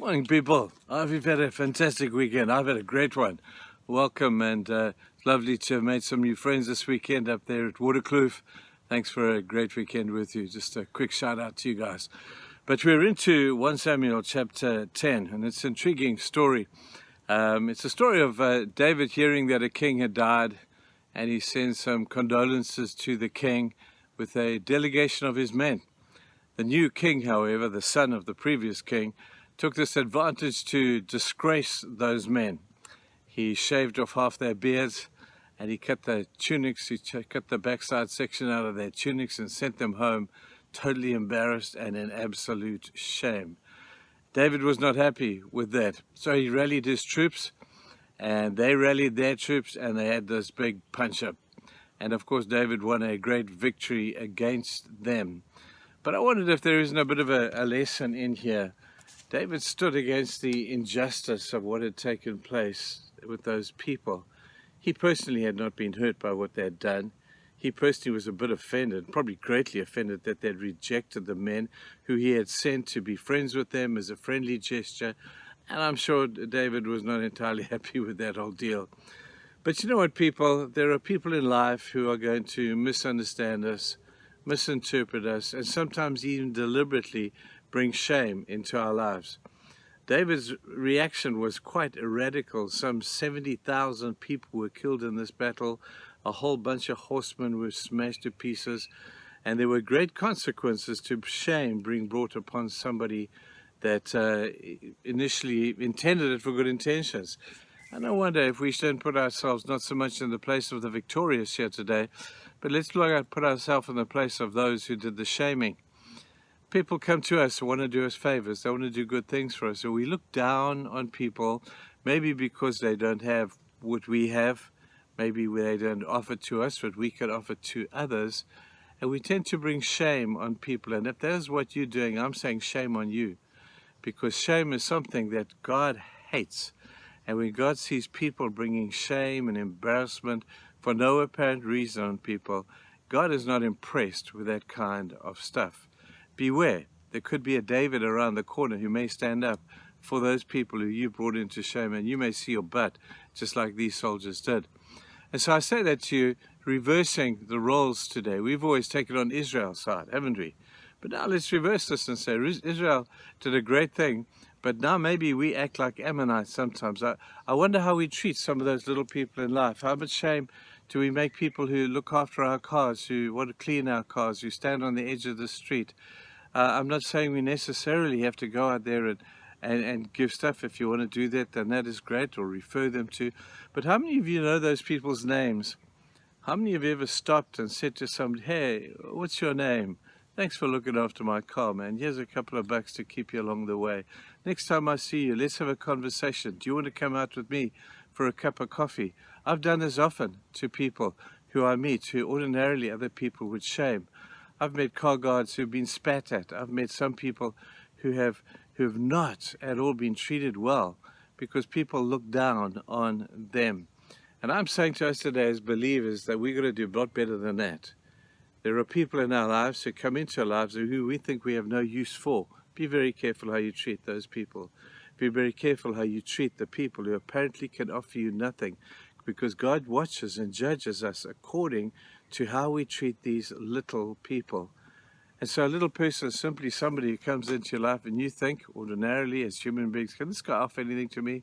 Morning, people. I hope you've had a fantastic weekend. I've had a great one. Welcome, and it's lovely to have made some new friends this weekend up there at Waterkloof. Thanks for a great weekend with you. Just a quick shout out to you guys. But we're into 1 Samuel chapter 10, and it's an intriguing story. It's a story of David hearing that a king had died, and he sends some condolences to the king with a delegation of his men. The new king, however, the son of the previous king, took this advantage to disgrace those men. He shaved off half their beards, and he cut the tunics, cut the backside section out of their tunics and sent them home totally embarrassed and in absolute shame. David was not happy with that, so he rallied his troops, and they rallied their troops, and they had this big punch-up. And of course, David won a great victory against them. But I wondered if there isn't a bit of a lesson in here. David stood against the injustice of what had taken place with those people. He personally had not been hurt by what they had done. He personally was a bit offended, probably greatly offended, that they'd rejected the men who he had sent to be friends with them as a friendly gesture. And I'm sure David was not entirely happy with that whole deal. But you know what, people? There are people in life who are going to misunderstand us, misinterpret us, and sometimes even deliberately bring shame into our lives. David's reaction was quite radical. Some 70,000 people were killed in this battle. A whole bunch of horsemen were smashed to pieces. And there were great consequences to shame being brought upon somebody that initially intended it for good intentions. And I wonder if we shouldn't put ourselves not so much in the place of the victorious here today, but let's look at put ourselves in the place of those who did the shaming. People come to us and want to do us favors. They want to do good things for us. So we look down on people, maybe because they don't have what we have. Maybe they don't offer to us what we could offer to others. And we tend to bring shame on people. And if that is what you're doing, I'm saying shame on you. Because shame is something that God hates. And when God sees people bringing shame and embarrassment for no apparent reason on people, God is not impressed with that kind of stuff. Beware, there could be a David around the corner who may stand up for those people who you brought into shame, and you may see your butt, just like these soldiers did. And so I say that to you, reversing the roles today. We've always taken on Israel's side, haven't we? But now let's reverse this and say Israel did a great thing, but now maybe we act like Ammonites sometimes. I wonder how we treat some of those little people in life. How much shame do we make people who look after our cars, who want to clean our cars, who stand on the edge of the street? I'm not saying we necessarily have to go out there and give stuff. If you want to do that, then that is great, or refer them to. But how many of you know those people's names? How many of you ever stopped and said to somebody, hey, what's your name? Thanks for looking after my car, man. Here's a couple of bucks to keep you along the way. Next time I see you, let's have a conversation. Do you want to come out with me for a cup of coffee? I've done this often to people who I meet who ordinarily other people would shame. I've met car guards who've been spat at. I've met some people who have not at all been treated well because people look down on them. And I'm saying to us today as believers that we're going to do a lot better than that. There are people in our lives who come into our lives who we think we have no use for. Be very careful how you treat those people. Be very careful how you treat the people who apparently can offer you nothing, because God watches and judges us according to how we treat these little people. And so a little person is simply somebody who comes into your life and you think ordinarily as human beings, can this guy offer anything to me?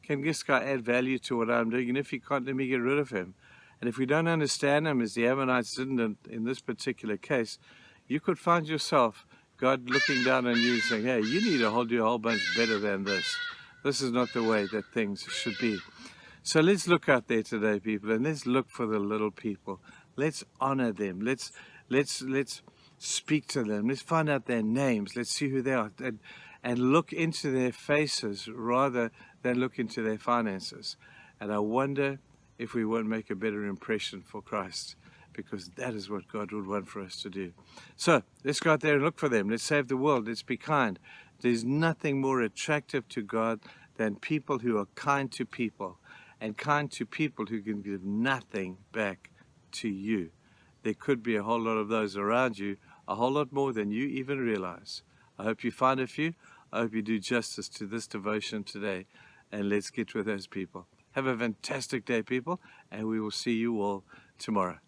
Can this guy add value to what I'm doing? And if he can't, let me get rid of him. And if we don't understand him, as the Ammonites didn't in this particular case, you could find yourself, God looking down on you and saying, hey, you need to hold you a whole bunch better than this. This is not the way that things should be. So let's look out there today, people, and let's look for the little people. Let's honor them. Let's speak to them. Let's find out their names. Let's see who they are, and look into their faces rather than look into their finances. And I wonder if we won't make a better impression for Christ, because that is what God would want for us to do. So let's go out there and look for them. Let's save the world. Let's be kind. There's nothing more attractive to God than people who are kind to people, and kind to people who can give nothing back to you. There could be a whole lot of those around you, a whole lot more than you even realize. I hope you find a few. I hope you do justice to this devotion today, and let's get with those people. Have a fantastic day, people, and we will see you all tomorrow.